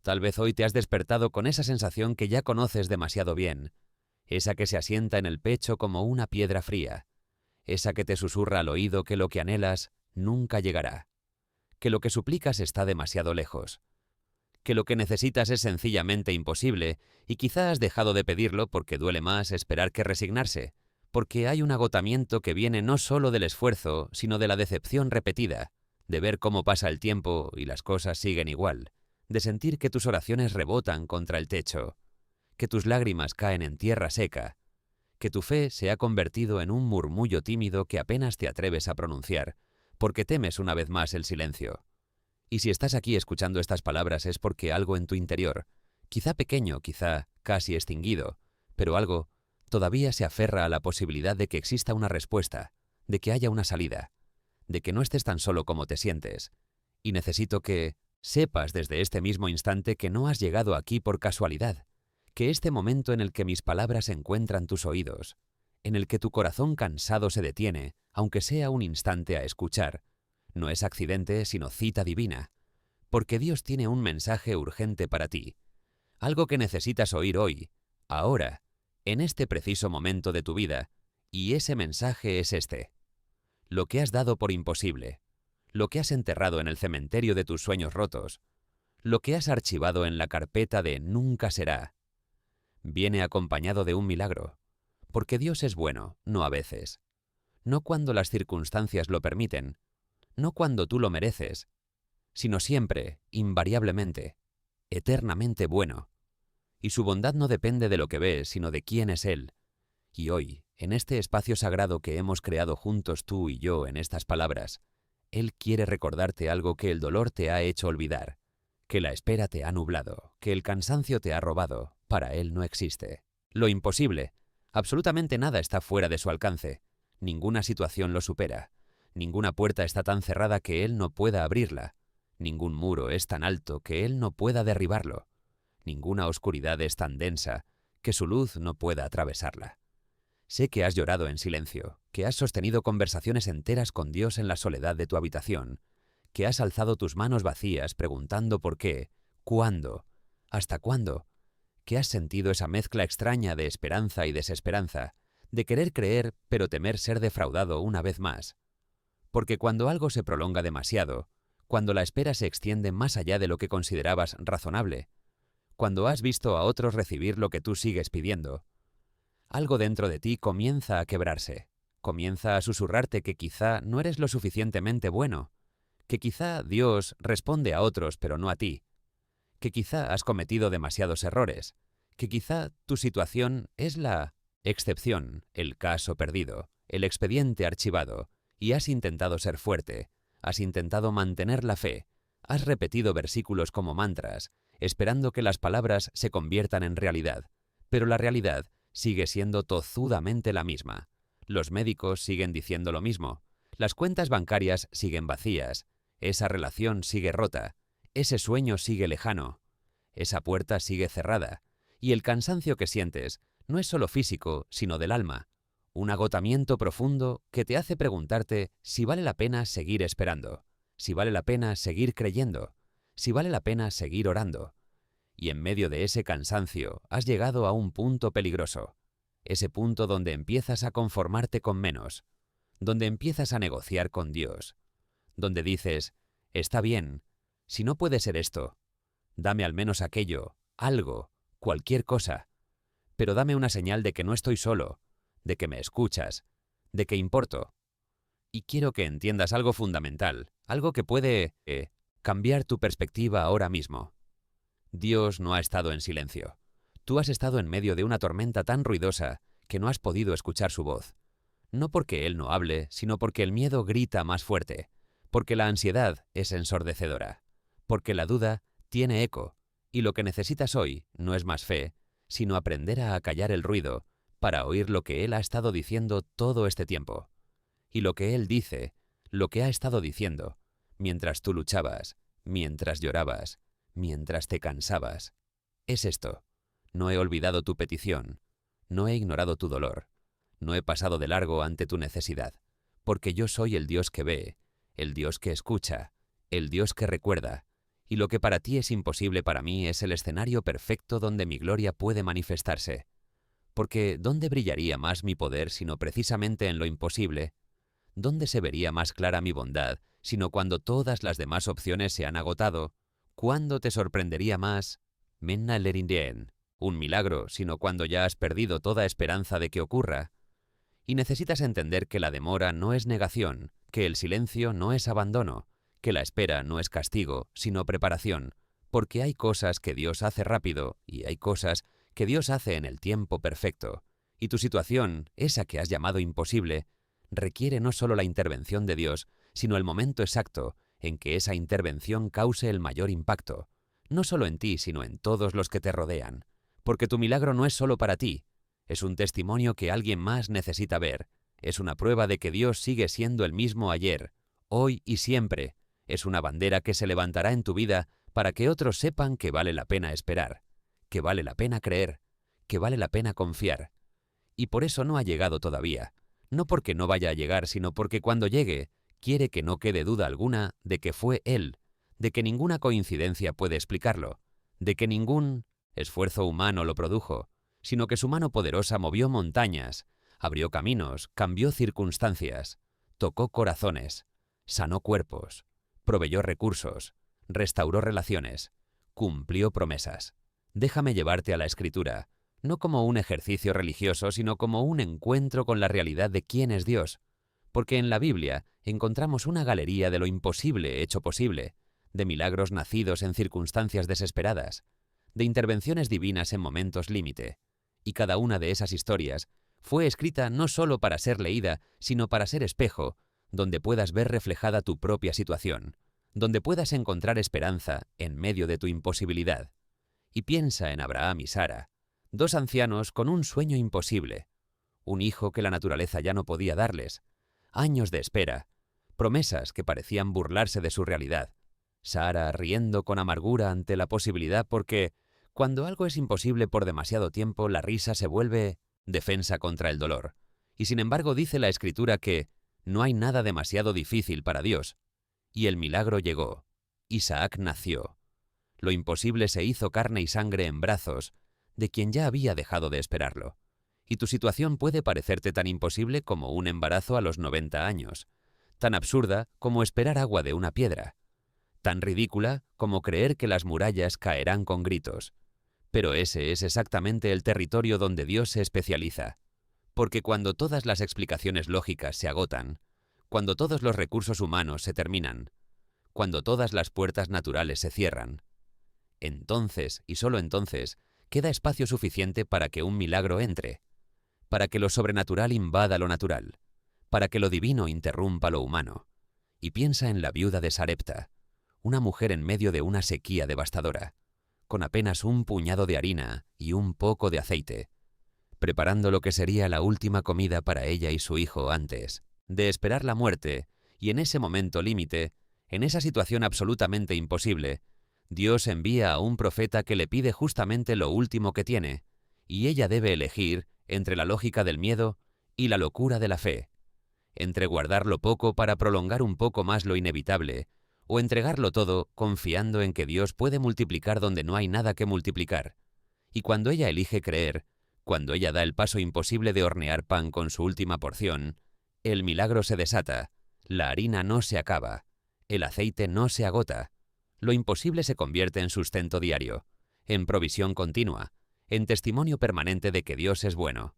Tal vez hoy te has despertado con esa sensación que ya conoces demasiado bien, esa que se asienta en el pecho como una piedra fría, esa que te susurra al oído que lo que anhelas nunca llegará, que lo que suplicas está demasiado lejos, que lo que necesitas es sencillamente imposible y quizá has dejado de pedirlo porque duele más esperar que resignarse, porque hay un agotamiento que viene no solo del esfuerzo, sino de la decepción repetida, de ver cómo pasa el tiempo y las cosas siguen igual, de sentir que tus oraciones rebotan contra el techo, que tus lágrimas caen en tierra seca, que tu fe se ha convertido en un murmullo tímido que apenas te atreves a pronunciar, porque temes una vez más el silencio. Y si estás aquí escuchando estas palabras es porque algo en tu interior, quizá pequeño, quizá casi extinguido, pero algo todavía se aferra a la posibilidad de que exista una respuesta, de que haya una salida, de que no estés tan solo como te sientes. Y necesito que sepas desde este mismo instante que no has llegado aquí por casualidad, que este momento en el que mis palabras encuentran tus oídos, en el que tu corazón cansado se detiene, aunque sea un instante a escuchar, no es accidente sino cita divina, porque Dios tiene un mensaje urgente para ti, algo que necesitas oír hoy, ahora, en este preciso momento de tu vida, y ese mensaje es este: lo que has dado por imposible, lo que has enterrado en el cementerio de tus sueños rotos, lo que has archivado en la carpeta de nunca será, viene acompañado de un milagro, porque Dios es bueno, no a veces, no cuando las circunstancias lo permiten, no cuando tú lo mereces, sino siempre, invariablemente, eternamente bueno. Y su bondad no depende de lo que ves, sino de quién es Él. Y hoy, en este espacio sagrado que hemos creado juntos tú y yo en estas palabras, Él quiere recordarte algo que el dolor te ha hecho olvidar, que la espera te ha nublado, que el cansancio te ha robado. Para Él no existe lo imposible. Absolutamente nada está fuera de su alcance. Ninguna situación lo supera. Ninguna puerta está tan cerrada que Él no pueda abrirla. Ningún muro es tan alto que Él no pueda derribarlo. Ninguna oscuridad es tan densa que su luz no pueda atravesarla. Sé que has llorado en silencio, que has sostenido conversaciones enteras con Dios en la soledad de tu habitación, que has alzado tus manos vacías preguntando por qué, cuándo, hasta cuándo, que has sentido esa mezcla extraña de esperanza y desesperanza, de querer creer pero temer ser defraudado una vez más. Porque cuando algo se prolonga demasiado, cuando la espera se extiende más allá de lo que considerabas razonable, cuando has visto a otros recibir lo que tú sigues pidiendo, algo dentro de ti comienza a quebrarse, comienza a susurrarte que quizá no eres lo suficientemente bueno, que quizá Dios responde a otros pero no a ti, que quizá has cometido demasiados errores, que quizá tu situación es la excepción, el caso perdido, el expediente archivado, y has intentado ser fuerte, has intentado mantener la fe, has repetido versículos como mantras, esperando que las palabras se conviertan en realidad, pero la realidad sigue siendo tozudamente la misma. Los médicos siguen diciendo lo mismo, las cuentas bancarias siguen vacías, esa relación sigue rota, ese sueño sigue lejano, esa puerta sigue cerrada, y el cansancio que sientes no es solo físico, sino del alma, un agotamiento profundo que te hace preguntarte si vale la pena seguir esperando, si vale la pena seguir creyendo, si vale la pena seguir orando. Y en medio de ese cansancio has llegado a un punto peligroso, ese punto donde empiezas a conformarte con menos, donde empiezas a negociar con Dios, donde dices: está bien, si no puede ser esto, dame al menos aquello, algo, cualquier cosa, pero dame una señal de que no estoy solo, de que me escuchas, de que importo. Y quiero que entiendas algo fundamental, algo que puede cambiar tu perspectiva ahora mismo. Dios no ha estado en silencio. Tú has estado en medio de una tormenta tan ruidosa que no has podido escuchar su voz. No porque Él no hable, sino porque el miedo grita más fuerte, porque la ansiedad es ensordecedora, porque la duda tiene eco, y lo que necesitas hoy no es más fe, sino aprender a acallar el ruido para oír lo que Él ha estado diciendo todo este tiempo. Y lo que Él dice, lo que ha estado diciendo, mientras tú luchabas, mientras llorabas, mientras te cansabas, es esto: no he olvidado tu petición, no he ignorado tu dolor, no he pasado de largo ante tu necesidad, porque yo soy el Dios que ve, el Dios que escucha, el Dios que recuerda, Y lo que para ti es imposible para mí es el escenario perfecto donde mi gloria puede manifestarse. Porque ¿dónde brillaría más mi poder sino precisamente en lo imposible? ¿Dónde se vería más clara mi bondad sino cuando todas las demás opciones se han agotado? ¿Cuándo te sorprendería más? Menna Lerindien, un milagro, sino cuando ya has perdido toda esperanza de que ocurra. Y necesitas entender que la demora no es negación, que el silencio no es abandono, que la espera no es castigo, sino preparación, porque hay cosas que Dios hace rápido y hay cosas que Dios hace en el tiempo perfecto. Y tu situación, esa que has llamado imposible, requiere no solo la intervención de Dios, sino el momento exacto en que esa intervención cause el mayor impacto, no solo en ti, sino en todos los que te rodean, porque tu milagro no es solo para ti, es un testimonio que alguien más necesita ver, es una prueba de que Dios sigue siendo el mismo ayer, hoy y siempre, es una bandera que se levantará en tu vida para que otros sepan que vale la pena esperar, que vale la pena creer, que vale la pena confiar. Y por eso no ha llegado todavía, no porque no vaya a llegar, sino porque cuando llegue, quiere que no quede duda alguna de que fue Él, de que ninguna coincidencia puede explicarlo, de que ningún esfuerzo humano lo produjo, sino que su mano poderosa movió montañas, abrió caminos, cambió circunstancias, tocó corazones, sanó cuerpos, proveyó recursos, restauró relaciones, cumplió promesas. Déjame llevarte a la Escritura, no como un ejercicio religioso, sino como un encuentro con la realidad de quién es Dios, porque en la Biblia encontramos una galería de lo imposible hecho posible, de milagros nacidos en circunstancias desesperadas, de intervenciones divinas en momentos límite, y cada una de esas historias fue escrita no solo para ser leída, sino para ser espejo, donde puedas ver reflejada tu propia situación, donde puedas encontrar esperanza en medio de tu imposibilidad. Y piensa en Abraham y Sara, dos ancianos con un sueño imposible, un hijo que la naturaleza ya no podía darles, años de espera, promesas que parecían burlarse de su realidad, Sara riendo con amargura ante la posibilidad porque, cuando algo es imposible por demasiado tiempo, la risa se vuelve defensa contra el dolor. Y sin embargo dice la Escritura que no hay nada demasiado difícil para Dios. Y el milagro llegó. Isaac nació. Lo imposible se hizo carne y sangre en brazos de quien ya había dejado de esperarlo. Y tu situación puede parecerte tan imposible como un embarazo a los 90 años, tan absurda como esperar agua de una piedra, tan ridícula como creer que las murallas caerán con gritos. Pero ese es exactamente el territorio donde Dios se especializa, porque cuando todas las explicaciones lógicas se agotan, cuando todos los recursos humanos se terminan, cuando todas las puertas naturales se cierran, entonces, y solo entonces, queda espacio suficiente para que un milagro entre, para que lo sobrenatural invada lo natural, para que lo divino interrumpa lo humano. Y piensa en la viuda de Sarepta, una mujer en medio de una sequía devastadora, con apenas un puñado de harina y un poco de aceite, preparando lo que sería la última comida para ella y su hijo antes de esperar la muerte, y en ese momento límite, en esa situación absolutamente imposible, Dios envía a un profeta que le pide justamente lo último que tiene, y ella debe elegir entre la lógica del miedo y la locura de la fe, entre guardar lo poco para prolongar un poco más lo inevitable, o entregarlo todo confiando en que Dios puede multiplicar donde no hay nada que multiplicar. Y cuando ella elige creer, cuando ella da el paso imposible de hornear pan con su última porción, el milagro se desata, la harina no se acaba, el aceite no se agota, lo imposible se convierte en sustento diario, en provisión continua, en testimonio permanente de que Dios es bueno.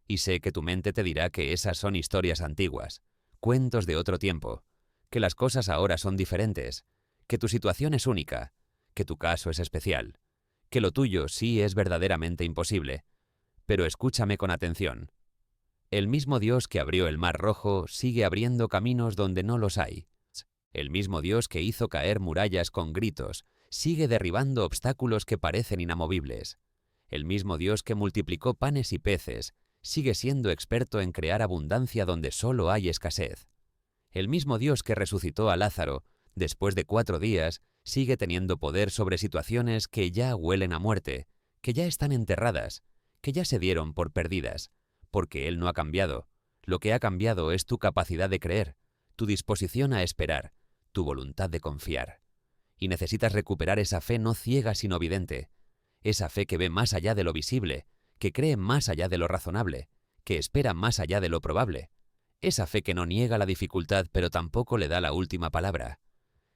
Y sé que tu mente te dirá que esas son historias antiguas, cuentos de otro tiempo, que las cosas ahora son diferentes, que tu situación es única, que tu caso es especial, que lo tuyo sí es verdaderamente imposible. Pero escúchame con atención. El mismo Dios que abrió el Mar Rojo sigue abriendo caminos donde no los hay. El mismo Dios que hizo caer murallas con gritos sigue derribando obstáculos que parecen inamovibles. El mismo Dios que multiplicó panes y peces sigue siendo experto en crear abundancia donde solo hay escasez. El mismo Dios que resucitó a Lázaro, después de 4 días, sigue teniendo poder sobre situaciones que ya huelen a muerte, que ya están enterradas, que ya se dieron por perdidas, porque Él no ha cambiado. Lo que ha cambiado es tu capacidad de creer, tu disposición a esperar, tu voluntad de confiar. Y necesitas recuperar esa fe no ciega sino vidente, esa fe que ve más allá de lo visible, que cree más allá de lo razonable, que espera más allá de lo probable, esa fe que no niega la dificultad pero tampoco le da la última palabra,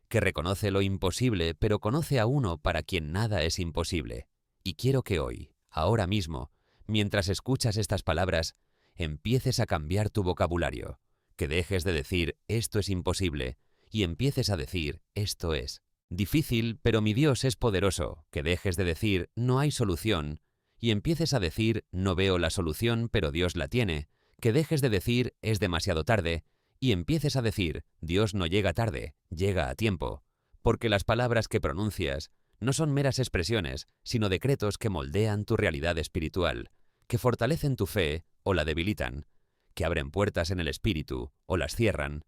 que reconoce lo imposible pero conoce a uno para quien nada es imposible. Y quiero que hoy, ahora mismo, mientras escuchas estas palabras, empieces a cambiar tu vocabulario, que dejes de decir «esto es imposible» y empieces a decir «esto es». Difícil, pero mi Dios es poderoso, que dejes de decir «no hay solución» y empieces a decir «no veo la solución, pero Dios la tiene», que dejes de decir «es demasiado tarde» y empieces a decir «Dios no llega tarde, llega a tiempo», porque las palabras que pronuncias no son meras expresiones, sino decretos que moldean tu realidad espiritual, que fortalecen tu fe o la debilitan, que abren puertas en el espíritu o las cierran.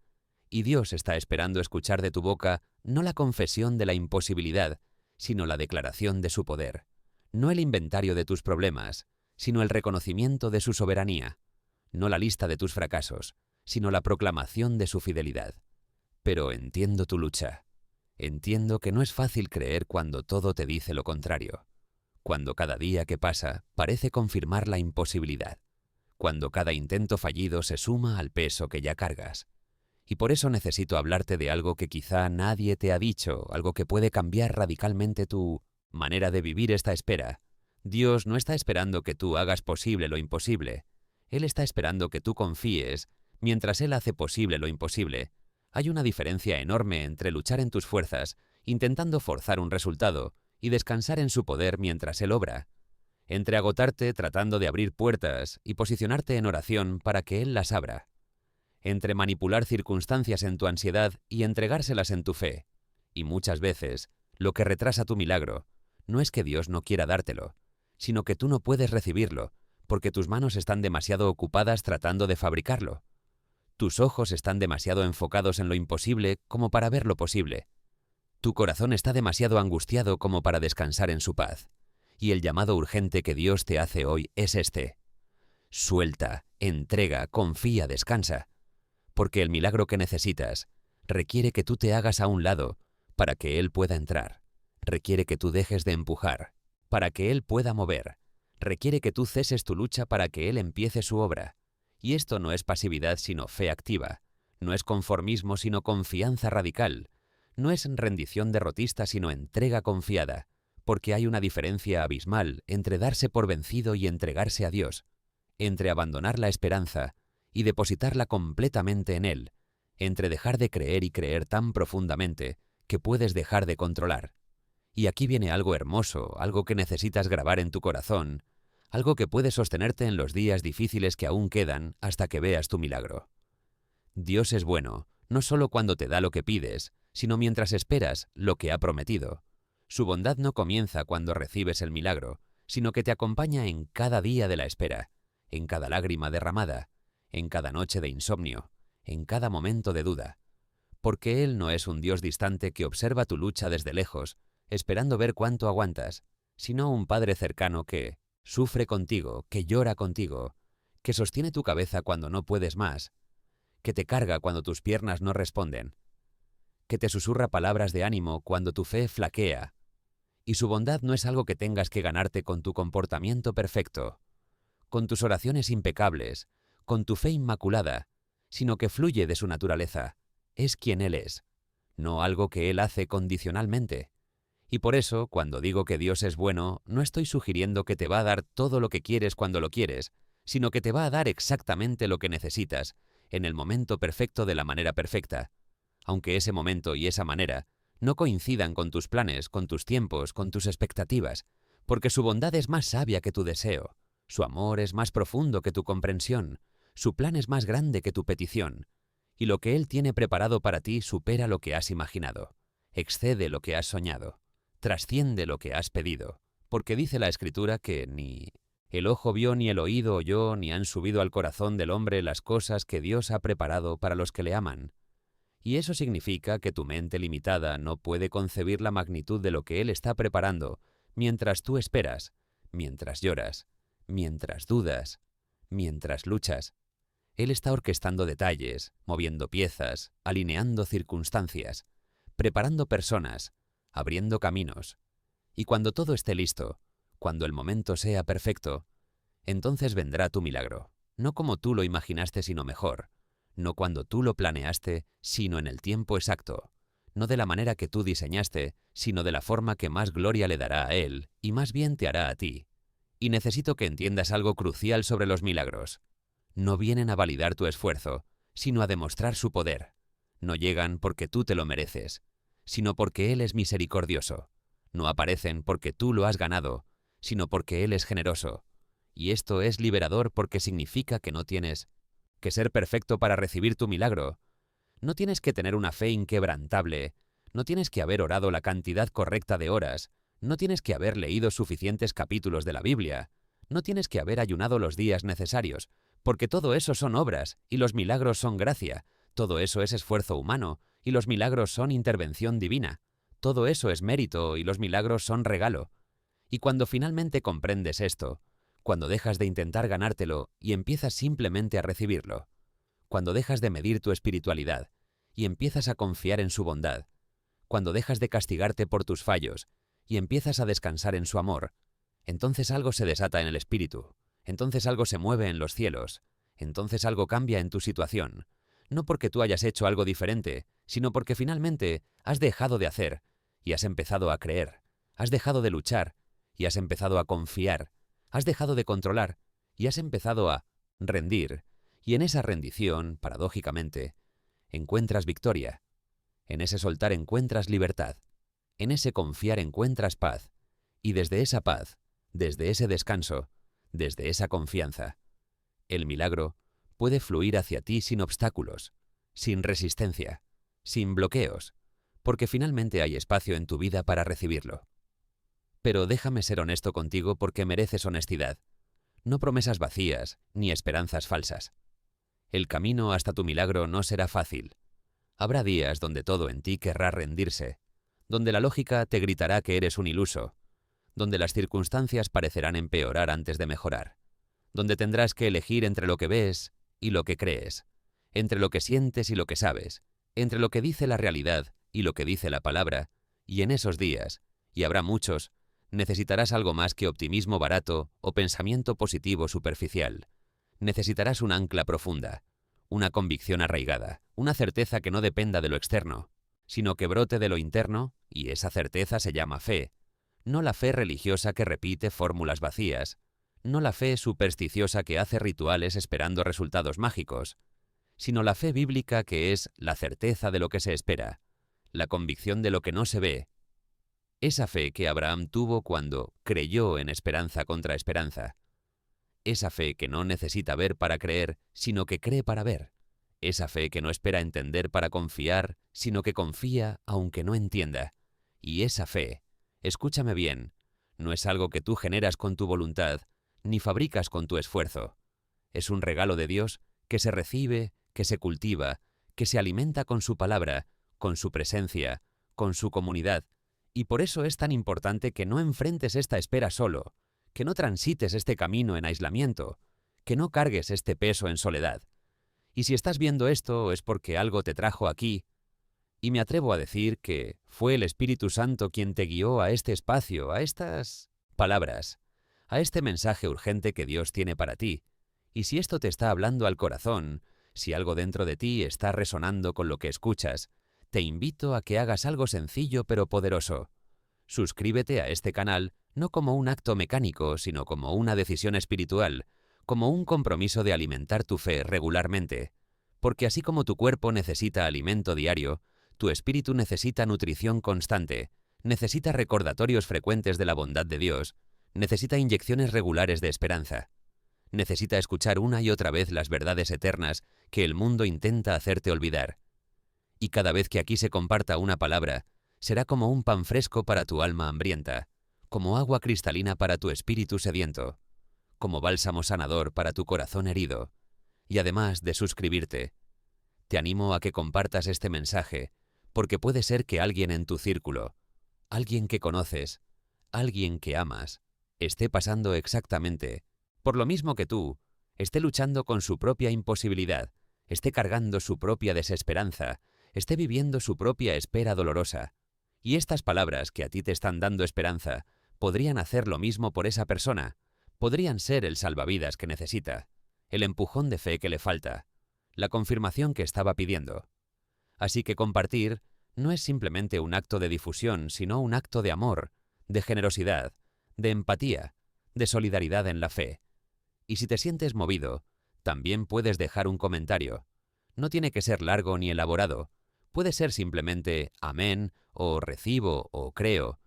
Y Dios está esperando escuchar de tu boca no la confesión de la imposibilidad, sino la declaración de su poder. No el inventario de tus problemas, sino el reconocimiento de su soberanía. No la lista de tus fracasos, sino la proclamación de su fidelidad. Pero entiendo tu lucha. Entiendo que no es fácil creer cuando todo te dice lo contrario. Cuando cada día que pasa parece confirmar la imposibilidad. Cuando cada intento fallido se suma al peso que ya cargas. Y por eso necesito hablarte de algo que quizá nadie te ha dicho, algo que puede cambiar radicalmente tu manera de vivir esta espera. Dios no está esperando que tú hagas posible lo imposible. Él está esperando que tú confíes, mientras Él hace posible lo imposible. Hay una diferencia enorme entre luchar en tus fuerzas, intentando forzar un resultado, y descansar en su poder mientras Él obra. Entre agotarte tratando de abrir puertas y posicionarte en oración para que Él las abra. Entre manipular circunstancias en tu ansiedad y entregárselas en tu fe. Y muchas veces, lo que retrasa tu milagro no es que Dios no quiera dártelo, sino que tú no puedes recibirlo, porque tus manos están demasiado ocupadas tratando de fabricarlo. Tus ojos están demasiado enfocados en lo imposible como para ver lo posible. Tu corazón está demasiado angustiado como para descansar en su paz. Y el llamado urgente que Dios te hace hoy es este. Suelta, entrega, confía, descansa. Porque el milagro que necesitas requiere que tú te hagas a un lado para que Él pueda entrar. Requiere que tú dejes de empujar para que Él pueda mover. Requiere que tú ceses tu lucha para que Él empiece su obra. Y esto no es pasividad sino fe activa. No es conformismo sino confianza radical. No es rendición derrotista sino entrega confiada. Porque hay una diferencia abismal entre darse por vencido y entregarse a Dios. Entre abandonar la esperanza y depositarla completamente en Él, entre dejar de creer y creer tan profundamente que puedes dejar de controlar. Y aquí viene algo hermoso, algo que necesitas grabar en tu corazón, algo que puede sostenerte en los días difíciles que aún quedan hasta que veas tu milagro. Dios es bueno, no solo cuando te da lo que pides, sino mientras esperas lo que ha prometido. Su bondad no comienza cuando recibes el milagro, sino que te acompaña en cada día de la espera, en cada lágrima derramada, en cada noche de insomnio, en cada momento de duda. Porque Él no es un Dios distante que observa tu lucha desde lejos, esperando ver cuánto aguantas, sino un Padre cercano que sufre contigo, que llora contigo, que sostiene tu cabeza cuando no puedes más, que te carga cuando tus piernas no responden, que te susurra palabras de ánimo cuando tu fe flaquea. Y su bondad no es algo que tengas que ganarte con tu comportamiento perfecto, con tus oraciones impecables, con tu fe inmaculada, sino que fluye de su naturaleza. Es quien Él es, no algo que Él hace condicionalmente. Y por eso, cuando digo que Dios es bueno, no estoy sugiriendo que te va a dar todo lo que quieres cuando lo quieres, sino que te va a dar exactamente lo que necesitas, en el momento perfecto de la manera perfecta, aunque ese momento y esa manera no coincidan con tus planes, con tus tiempos, con tus expectativas, porque su bondad es más sabia que tu deseo, su amor es más profundo que tu comprensión, su plan es más grande que tu petición, y lo que Él tiene preparado para ti supera lo que has imaginado, excede lo que has soñado, trasciende lo que has pedido, porque dice la Escritura que ni el ojo vio ni el oído oyó ni han subido al corazón del hombre las cosas que Dios ha preparado para los que le aman. Y eso significa que tu mente limitada no puede concebir la magnitud de lo que Él está preparando mientras tú esperas, mientras lloras, mientras dudas, mientras luchas. Él está orquestando detalles, moviendo piezas, alineando circunstancias, preparando personas, abriendo caminos. Y cuando todo esté listo, cuando el momento sea perfecto, entonces vendrá tu milagro, no como tú lo imaginaste, sino mejor, no cuando tú lo planeaste, sino en el tiempo exacto, no de la manera que tú diseñaste, sino de la forma que más gloria le dará a Él y más bien te hará a ti. Y necesito que entiendas algo crucial sobre los milagros. No vienen a validar tu esfuerzo, sino a demostrar su poder. No llegan porque tú te lo mereces, sino porque Él es misericordioso. No aparecen porque tú lo has ganado, sino porque Él es generoso. Y esto es liberador porque significa que no tienes que ser perfecto para recibir tu milagro. No tienes que tener una fe inquebrantable, no tienes que haber orado la cantidad correcta de horas, no tienes que haber leído suficientes capítulos de la Biblia, no tienes que haber ayunado los días necesarios, porque todo eso son obras y los milagros son gracia, todo eso es esfuerzo humano y los milagros son intervención divina, todo eso es mérito y los milagros son regalo. Y cuando finalmente comprendes esto, cuando dejas de intentar ganártelo y empiezas simplemente a recibirlo, cuando dejas de medir tu espiritualidad y empiezas a confiar en su bondad, cuando dejas de castigarte por tus fallos y empiezas a descansar en su amor, entonces algo se desata en el espíritu, entonces algo se mueve en los cielos, entonces algo cambia en tu situación, no porque tú hayas hecho algo diferente, sino porque finalmente has dejado de hacer y has empezado a creer, has dejado de luchar y has empezado a confiar, has dejado de controlar y has empezado a rendir, y en esa rendición, paradójicamente, encuentras victoria. En ese soltar encuentras libertad. En ese confiar encuentras paz. Y desde esa paz, desde ese descanso, desde esa confianza, el milagro puede fluir hacia ti sin obstáculos, sin resistencia, sin bloqueos, porque finalmente hay espacio en tu vida para recibirlo. Pero déjame ser honesto contigo porque mereces honestidad, no promesas vacías ni esperanzas falsas. El camino hasta tu milagro no será fácil. Habrá días donde todo en ti querrá rendirse, donde la lógica te gritará que eres un iluso, donde las circunstancias parecerán empeorar antes de mejorar, donde tendrás que elegir entre lo que ves y lo que crees, entre lo que sientes y lo que sabes, entre lo que dice la realidad y lo que dice la palabra, y en esos días, y habrá muchos, necesitarás algo más que optimismo barato o pensamiento positivo superficial. Necesitarás un ancla profunda, una convicción arraigada, una certeza que no dependa de lo externo, sino que brote de lo interno, y esa certeza se llama fe. No la fe religiosa que repite fórmulas vacías, no la fe supersticiosa que hace rituales esperando resultados mágicos, sino la fe bíblica que es la certeza de lo que se espera, la convicción de lo que no se ve. Esa fe que Abraham tuvo cuando creyó en esperanza contra esperanza. Esa fe que no necesita ver para creer, sino que cree para ver. Esa fe que no espera entender para confiar, sino que confía aunque no entienda. Y esa fe, escúchame bien, no es algo que tú generas con tu voluntad, ni fabricas con tu esfuerzo. Es un regalo de Dios que se recibe, que se cultiva, que se alimenta con su palabra, con su presencia, con su comunidad. Y por eso es tan importante que no enfrentes esta espera solo, que no transites este camino en aislamiento, que no cargues este peso en soledad. Y si estás viendo esto es porque algo te trajo aquí, y me atrevo a decir que fue el Espíritu Santo quien te guió a este espacio, a estas palabras, a este mensaje urgente que Dios tiene para ti. Y si esto te está hablando al corazón, si algo dentro de ti está resonando con lo que escuchas, te invito a que hagas algo sencillo pero poderoso. Suscríbete a este canal no como un acto mecánico, sino como una decisión espiritual, como un compromiso de alimentar tu fe regularmente. Porque así como tu cuerpo necesita alimento diario, tu espíritu necesita nutrición constante, necesita recordatorios frecuentes de la bondad de Dios, necesita inyecciones regulares de esperanza. Necesita escuchar una y otra vez las verdades eternas que el mundo intenta hacerte olvidar. Y cada vez que aquí se comparta una palabra, será como un pan fresco para tu alma hambrienta, como agua cristalina para tu espíritu sediento, como bálsamo sanador para tu corazón herido. Y además de suscribirte, te animo a que compartas este mensaje, porque puede ser que alguien en tu círculo, alguien que conoces, alguien que amas, esté pasando exactamente por lo mismo que tú, esté luchando con su propia imposibilidad, esté cargando su propia desesperanza, esté viviendo su propia espera dolorosa. Y estas palabras que a ti te están dando esperanza podrían hacer lo mismo por esa persona, podrían ser el salvavidas que necesita, el empujón de fe que le falta, la confirmación que estaba pidiendo. Así que compartir no es simplemente un acto de difusión, sino un acto de amor, de generosidad, de empatía, de solidaridad en la fe. Y si te sientes movido, también puedes dejar un comentario. No tiene que ser largo ni elaborado. Puede ser simplemente amén, o recibo, o creo.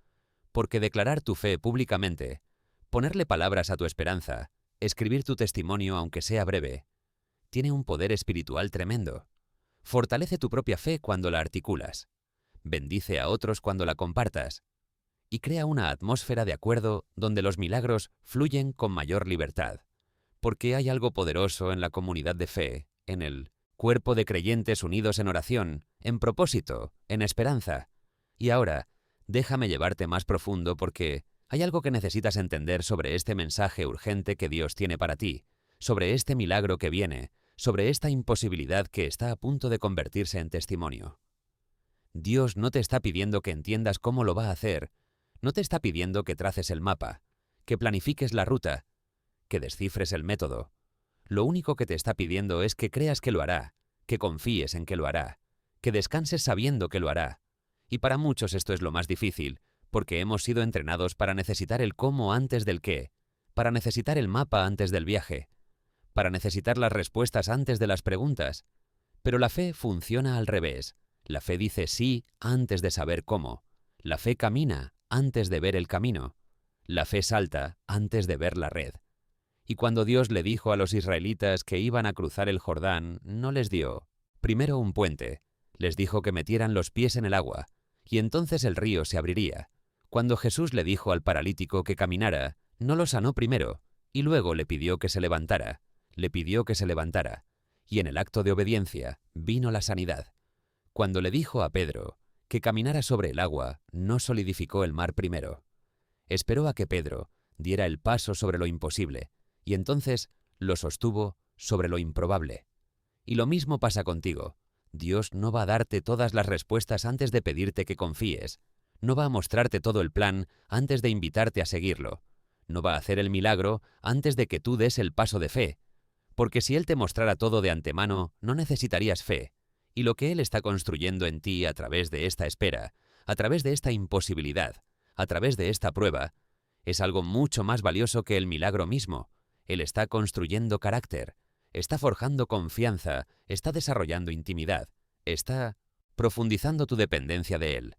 Porque declarar tu fe públicamente, ponerle palabras a tu esperanza, escribir tu testimonio aunque sea breve, tiene un poder espiritual tremendo. Fortalece tu propia fe cuando la articulas. Bendice a otros cuando la compartas. Y crea una atmósfera de acuerdo donde los milagros fluyen con mayor libertad. Porque hay algo poderoso en la comunidad de fe, en el cuerpo de creyentes unidos en oración, en propósito, en esperanza. Y ahora, déjame llevarte más profundo porque hay algo que necesitas entender sobre este mensaje urgente que Dios tiene para ti, sobre este milagro que viene, sobre esta imposibilidad que está a punto de convertirse en testimonio. Dios no te está pidiendo que entiendas cómo lo va a hacer, no te está pidiendo que traces el mapa, que planifiques la ruta, que descifres el método. Lo único que te está pidiendo es que creas que lo hará, que confíes en que lo hará, que descanses sabiendo que lo hará. Y para muchos esto es lo más difícil, porque hemos sido entrenados para necesitar el cómo antes del qué, para necesitar el mapa antes del viaje, para necesitar las respuestas antes de las preguntas. Pero la fe funciona al revés. La fe dice sí antes de saber cómo. La fe camina antes de ver el camino. La fe salta antes de ver la red. Y cuando Dios le dijo a los israelitas que iban a cruzar el Jordán, no les dio primero un puente, les dijo que metieran los pies en el agua, y entonces el río se abriría. Cuando Jesús le dijo al paralítico que caminara, no lo sanó primero, y luego le pidió que se levantara, y en el acto de obediencia vino la sanidad. Cuando le dijo a Pedro que caminara sobre el agua, no solidificó el mar primero. Esperó a que Pedro diera el paso sobre lo imposible, y entonces lo sostuvo sobre lo improbable. Y lo mismo pasa contigo. Dios no va a darte todas las respuestas antes de pedirte que confíes. No va a mostrarte todo el plan antes de invitarte a seguirlo. No va a hacer el milagro antes de que tú des el paso de fe. Porque si Él te mostrara todo de antemano, no necesitarías fe. Y lo que Él está construyendo en ti a través de esta espera, a través de esta imposibilidad, a través de esta prueba, es algo mucho más valioso que el milagro mismo. Él está construyendo carácter, está forjando confianza, está desarrollando intimidad, está profundizando tu dependencia de Él.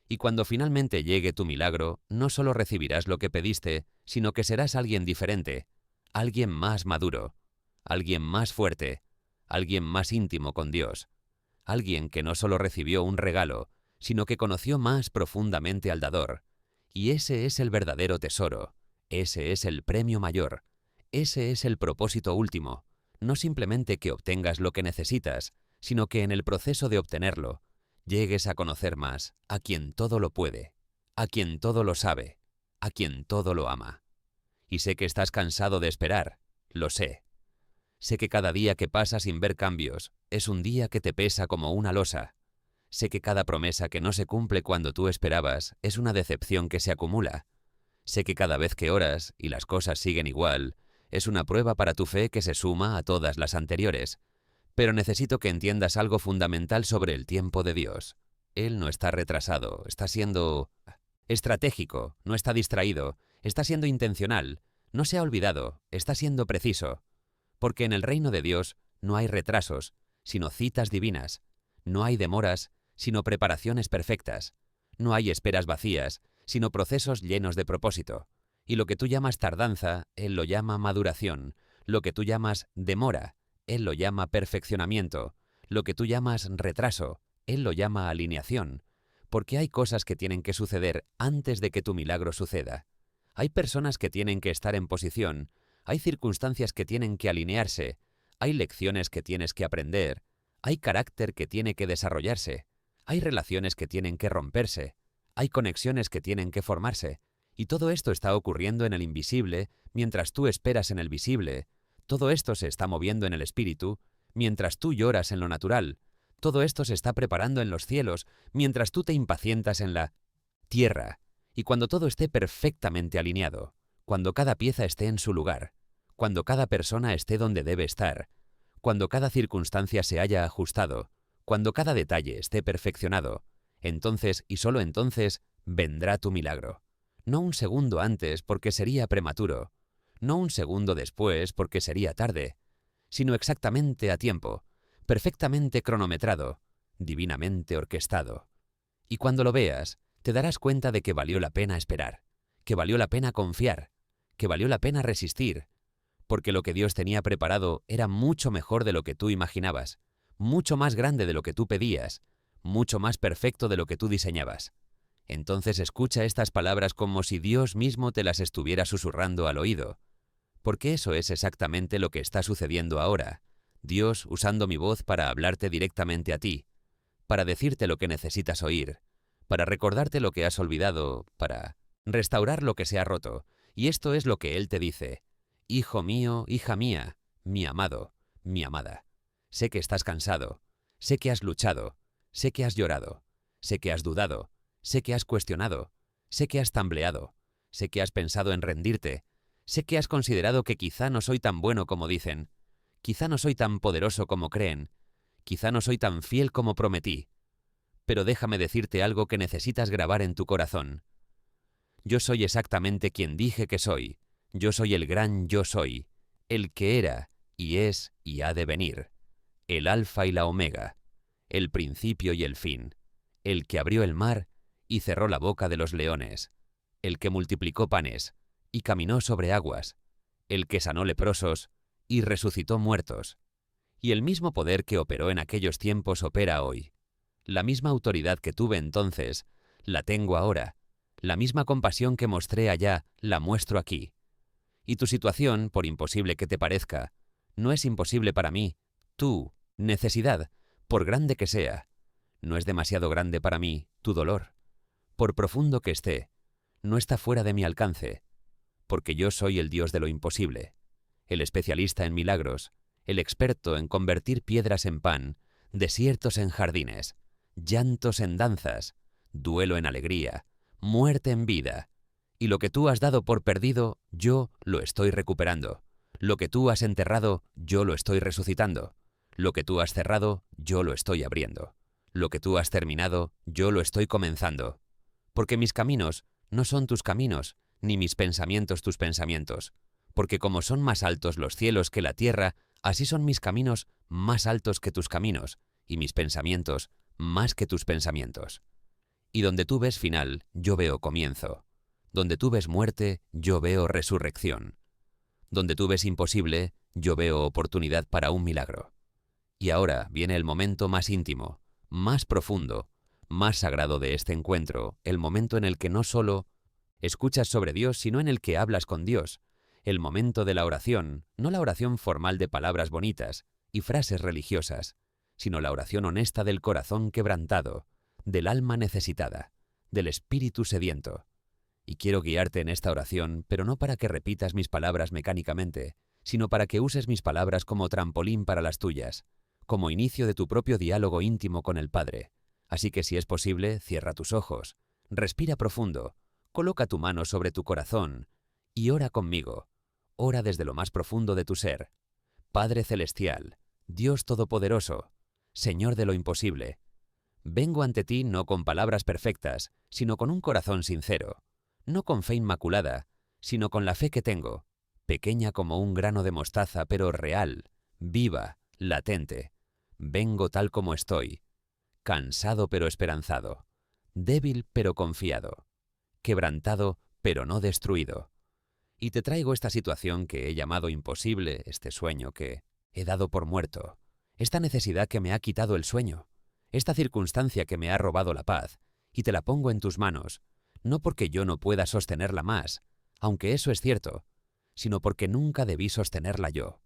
Y cuando finalmente llegue tu milagro, no solo recibirás lo que pediste, sino que serás alguien diferente, alguien más maduro, alguien más fuerte, alguien más íntimo con Dios, alguien que no solo recibió un regalo, sino que conoció más profundamente al dador. Y ese es el verdadero tesoro, ese es el premio mayor. Ese es el propósito último, no simplemente que obtengas lo que necesitas, sino que en el proceso de obtenerlo, llegues a conocer más a quien todo lo puede, a quien todo lo sabe, a quien todo lo ama. Y sé que estás cansado de esperar, lo sé. Sé que cada día que pasa sin ver cambios es un día que te pesa como una losa. Sé que cada promesa que no se cumple cuando tú esperabas es una decepción que se acumula. Sé que cada vez que oras y las cosas siguen igual, es una prueba para tu fe que se suma a todas las anteriores. Pero necesito que entiendas algo fundamental sobre el tiempo de Dios. Él no está retrasado, está siendo estratégico, no está distraído, está siendo intencional, no se ha olvidado, está siendo preciso. Porque en el reino de Dios no hay retrasos, sino citas divinas. No hay demoras, sino preparaciones perfectas. No hay esperas vacías, sino procesos llenos de propósito. Y lo que tú llamas tardanza, Él lo llama maduración. Lo que tú llamas demora, Él lo llama perfeccionamiento. Lo que tú llamas retraso, Él lo llama alineación. Porque hay cosas que tienen que suceder antes de que tu milagro suceda. Hay personas que tienen que estar en posición, hay circunstancias que tienen que alinearse, hay lecciones que tienes que aprender, hay carácter que tiene que desarrollarse, hay relaciones que tienen que romperse, hay conexiones que tienen que formarse. Y todo esto está ocurriendo en el invisible mientras tú esperas en el visible. Todo esto se está moviendo en el espíritu mientras tú lloras en lo natural. Todo esto se está preparando en los cielos, mientras tú te impacientas en la tierra. Y cuando todo esté perfectamente alineado, cuando cada pieza esté en su lugar, cuando cada persona esté donde debe estar, cuando cada circunstancia se haya ajustado, cuando cada detalle esté perfeccionado, entonces y solo entonces vendrá tu milagro. No un segundo antes porque sería prematuro, no un segundo después porque sería tarde, sino exactamente a tiempo, perfectamente cronometrado, divinamente orquestado. Y cuando lo veas, te darás cuenta de que valió la pena esperar, que valió la pena confiar, que valió la pena resistir, porque lo que Dios tenía preparado era mucho mejor de lo que tú imaginabas, mucho más grande de lo que tú pedías, mucho más perfecto de lo que tú diseñabas. Entonces escucha estas palabras como si Dios mismo te las estuviera susurrando al oído, porque eso es exactamente lo que está sucediendo ahora. Dios usando mi voz para hablarte directamente a ti, para decirte lo que necesitas oír, para recordarte lo que has olvidado, para restaurar lo que se ha roto. Y esto es lo que Él te dice: Hijo mío, hija mía, mi amado, mi amada. Sé que estás cansado, sé que has luchado, sé que has llorado, sé que has dudado, sé que has cuestionado, sé que has tambaleado, sé que has pensado en rendirte, sé que has considerado que quizá no soy tan bueno como dicen, quizá no soy tan poderoso como creen, quizá no soy tan fiel como prometí. Pero déjame decirte algo que necesitas grabar en tu corazón. Yo soy exactamente quien dije que soy. Yo soy el gran yo soy, el que era y es y ha de venir, el alfa y la omega, el principio y el fin, el que abrió el mar y cerró la boca de los leones, el que multiplicó panes y caminó sobre aguas, el que sanó leprosos y resucitó muertos, y el mismo poder que operó en aquellos tiempos opera hoy. La misma autoridad que tuve entonces, la tengo ahora. La misma compasión que mostré allá, la muestro aquí. Y tu situación, por imposible que te parezca, no es imposible para mí. Tu necesidad, por grande que sea, no es demasiado grande para mí. Tu dolor, por profundo que esté, no está fuera de mi alcance, porque yo soy el Dios de lo imposible, el especialista en milagros, el experto en convertir piedras en pan, desiertos en jardines, llantos en danzas, duelo en alegría, muerte en vida. Y lo que tú has dado por perdido, yo lo estoy recuperando. Lo que tú has enterrado, yo lo estoy resucitando. Lo que tú has cerrado, yo lo estoy abriendo. Lo que tú has terminado, yo lo estoy comenzando. Porque mis caminos no son tus caminos, ni mis pensamientos tus pensamientos. Porque como son más altos los cielos que la tierra, así son mis caminos más altos que tus caminos, y mis pensamientos más que tus pensamientos. Y donde tú ves final, yo veo comienzo. Donde tú ves muerte, yo veo resurrección. Donde tú ves imposible, yo veo oportunidad para un milagro. Y ahora viene el momento más íntimo, más profundo, más sagrado de este encuentro, el momento en el que no solo escuchas sobre Dios, sino en el que hablas con Dios, el momento de la oración, no la oración formal de palabras bonitas y frases religiosas, sino la oración honesta del corazón quebrantado, del alma necesitada, del espíritu sediento. Y quiero guiarte en esta oración, pero no para que repitas mis palabras mecánicamente, sino para que uses mis palabras como trampolín para las tuyas, como inicio de tu propio diálogo íntimo con el Padre. Así que si es posible, cierra tus ojos, respira profundo, coloca tu mano sobre tu corazón y ora conmigo. Ora desde lo más profundo de tu ser. Padre Celestial, Dios Todopoderoso, Señor de lo imposible, vengo ante ti no con palabras perfectas, sino con un corazón sincero, no con fe inmaculada, sino con la fe que tengo, pequeña como un grano de mostaza, pero real, viva, latente. Vengo tal como estoy, cansado pero esperanzado, débil pero confiado, quebrantado pero no destruido. Y te traigo esta situación que he llamado imposible, este sueño que he dado por muerto, esta necesidad que me ha quitado el sueño, esta circunstancia que me ha robado la paz, y te la pongo en tus manos, no porque yo no pueda sostenerla más, aunque eso es cierto, sino porque nunca debí sostenerla yo.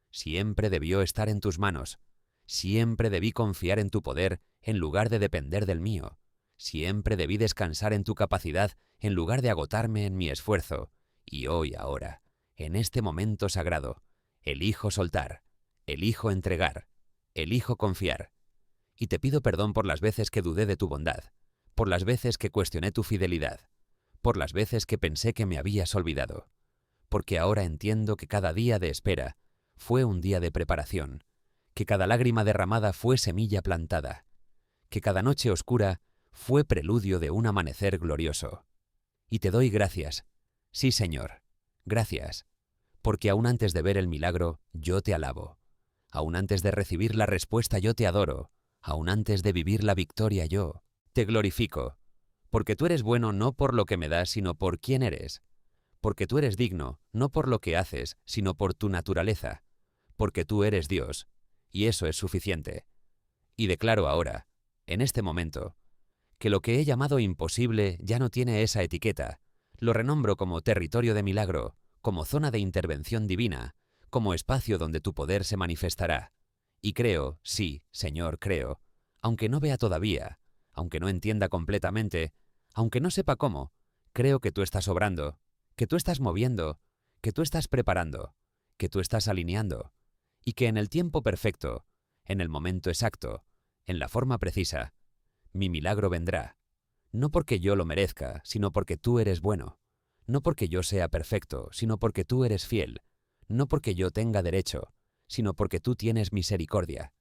Siempre debió estar en tus manos, siempre debí confiar en tu poder en lugar de depender del mío, siempre debí descansar en tu capacidad en lugar de agotarme en mi esfuerzo, y hoy, ahora, en este momento sagrado, elijo soltar, elijo entregar, elijo confiar. Y te pido perdón por las veces que dudé de tu bondad, por las veces que cuestioné tu fidelidad, por las veces que pensé que me habías olvidado, porque ahora entiendo que cada día de espera fue un día de preparación, que cada lágrima derramada fue semilla plantada, que cada noche oscura fue preludio de un amanecer glorioso. Y te doy gracias, sí Señor, gracias, porque aún antes de ver el milagro yo te alabo, aún antes de recibir la respuesta yo te adoro, aún antes de vivir la victoria yo te glorifico, porque tú eres bueno no por lo que me das, sino por quién eres, porque tú eres digno no por lo que haces, sino por tu naturaleza, porque tú eres Dios, y eso es suficiente. Y declaro ahora, en este momento, que lo que he llamado imposible ya no tiene esa etiqueta, lo renombro como territorio de milagro, como zona de intervención divina, como espacio donde tu poder se manifestará. Y creo, sí, Señor, creo, aunque no vea todavía, aunque no entienda completamente, aunque no sepa cómo, creo que tú estás obrando, que tú estás moviendo, que tú estás preparando, que tú estás alineando, y que en el tiempo perfecto, en el momento exacto, en la forma precisa, mi milagro vendrá, no porque yo lo merezca, sino porque tú eres bueno, no porque yo sea perfecto, sino porque tú eres fiel, no porque yo tenga derecho, sino porque tú tienes misericordia.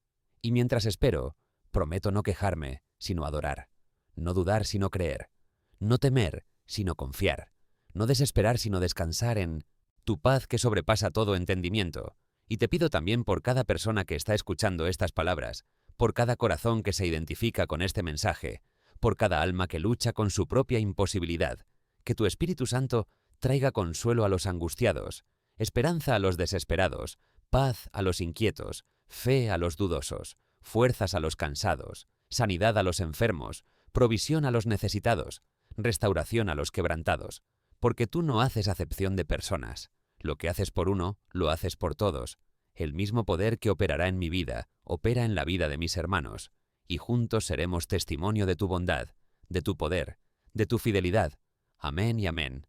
Y mientras espero, prometo no quejarme, sino adorar, no dudar, sino creer, no temer, sino confiar, no desesperar, sino descansar en tu paz que sobrepasa todo entendimiento. Y te pido también por cada persona que está escuchando estas palabras, por cada corazón que se identifica con este mensaje, por cada alma que lucha con su propia imposibilidad, que tu Espíritu Santo traiga consuelo a los angustiados, esperanza a los desesperados, paz a los inquietos, fe a los dudosos, fuerzas a los cansados, sanidad a los enfermos, provisión a los necesitados, restauración a los quebrantados, porque tú no haces acepción de personas. Lo que haces por uno, lo haces por todos. El mismo poder que operará en mi vida, opera en la vida de mis hermanos, y juntos seremos testimonio de tu bondad, de tu poder, de tu fidelidad. Amén y amén.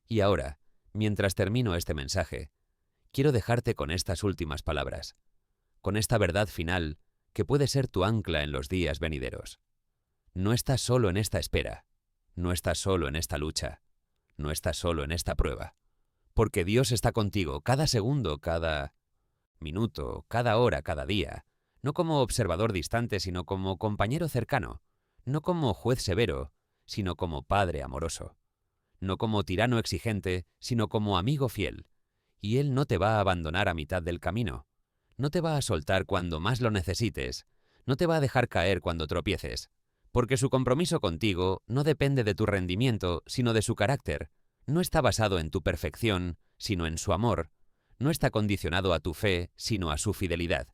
Y ahora, mientras termino este mensaje, quiero dejarte con estas últimas palabras, con esta verdad final que puede ser tu ancla en los días venideros. No estás solo en esta espera, no estás solo en esta lucha, no estás solo en esta prueba, porque Dios está contigo cada segundo, cada minuto, cada hora, cada día, no como observador distante, sino como compañero cercano, no como juez severo, sino como padre amoroso, no como tirano exigente, sino como amigo fiel. Y Él no te va a abandonar a mitad del camino, no te va a soltar cuando más lo necesites, no te va a dejar caer cuando tropieces, porque su compromiso contigo no depende de tu rendimiento, sino de su carácter, no está basado en tu perfección, sino en su amor, no está condicionado a tu fe, sino a su fidelidad.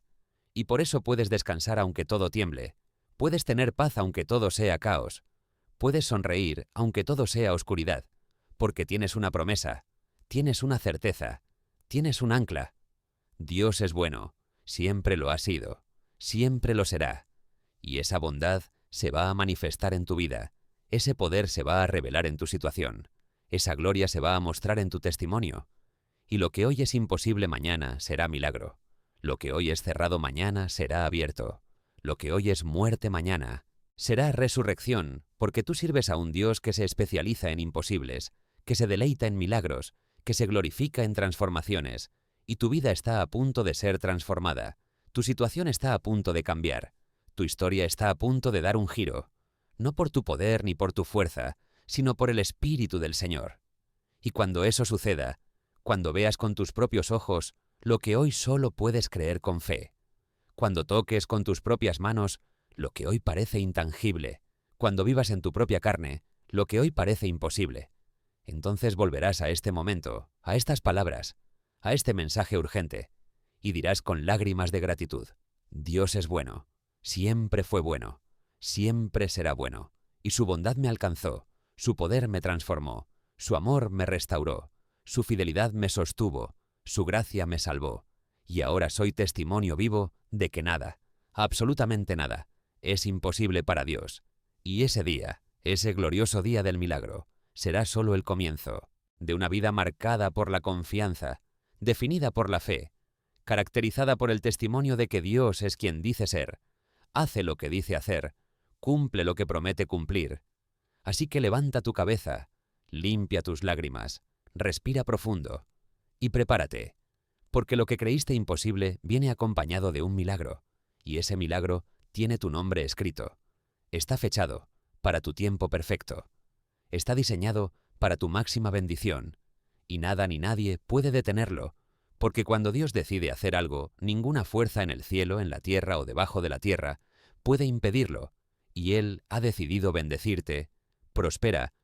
Y por eso puedes descansar aunque todo tiemble, puedes tener paz aunque todo sea caos, puedes sonreír aunque todo sea oscuridad, porque tienes una promesa, tienes una certeza, tienes un ancla. Dios es bueno, siempre lo ha sido, siempre lo será, y esa bondad se va a manifestar en tu vida, ese poder se va a revelar en tu situación, esa gloria se va a mostrar en tu testimonio, y lo que hoy es imposible mañana será milagro, lo que hoy es cerrado mañana será abierto, lo que hoy es muerte mañana será resurrección, porque tú sirves a un Dios que se especializa en imposibles, que se deleita en milagros, que se glorifica en transformaciones, y tu vida está a punto de ser transformada, tu situación está a punto de cambiar, tu historia está a punto de dar un giro, no por tu poder ni por tu fuerza, sino por el Espíritu del Señor. Y cuando eso suceda, cuando veas con tus propios ojos lo que hoy solo puedes creer con fe, cuando toques con tus propias manos lo que hoy parece intangible, cuando vivas en tu propia carne lo que hoy parece imposible, entonces volverás a este momento, a estas palabras, a este mensaje urgente, y dirás con lágrimas de gratitud: Dios es bueno, siempre fue bueno, siempre será bueno, y su bondad me alcanzó, su poder me transformó, su amor me restauró, su fidelidad me sostuvo, su gracia me salvó, y ahora soy testimonio vivo de que nada, absolutamente nada, es imposible para Dios. Y ese día, ese glorioso día del milagro, será solo el comienzo de una vida marcada por la confianza, definida por la fe, caracterizada por el testimonio de que Dios es quien dice ser, hace lo que dice hacer, cumple lo que promete cumplir. Así que levanta tu cabeza, limpia tus lágrimas, respira profundo y prepárate, porque lo que creíste imposible viene acompañado de un milagro, y ese milagro tiene tu nombre escrito. Está fechado para tu tiempo perfecto. Está diseñado para tu máxima bendición, y nada ni nadie puede detenerlo, porque cuando Dios decide hacer algo, ninguna fuerza en el cielo, en la tierra o debajo de la tierra puede impedirlo, y Él ha decidido bendecirte. Prospera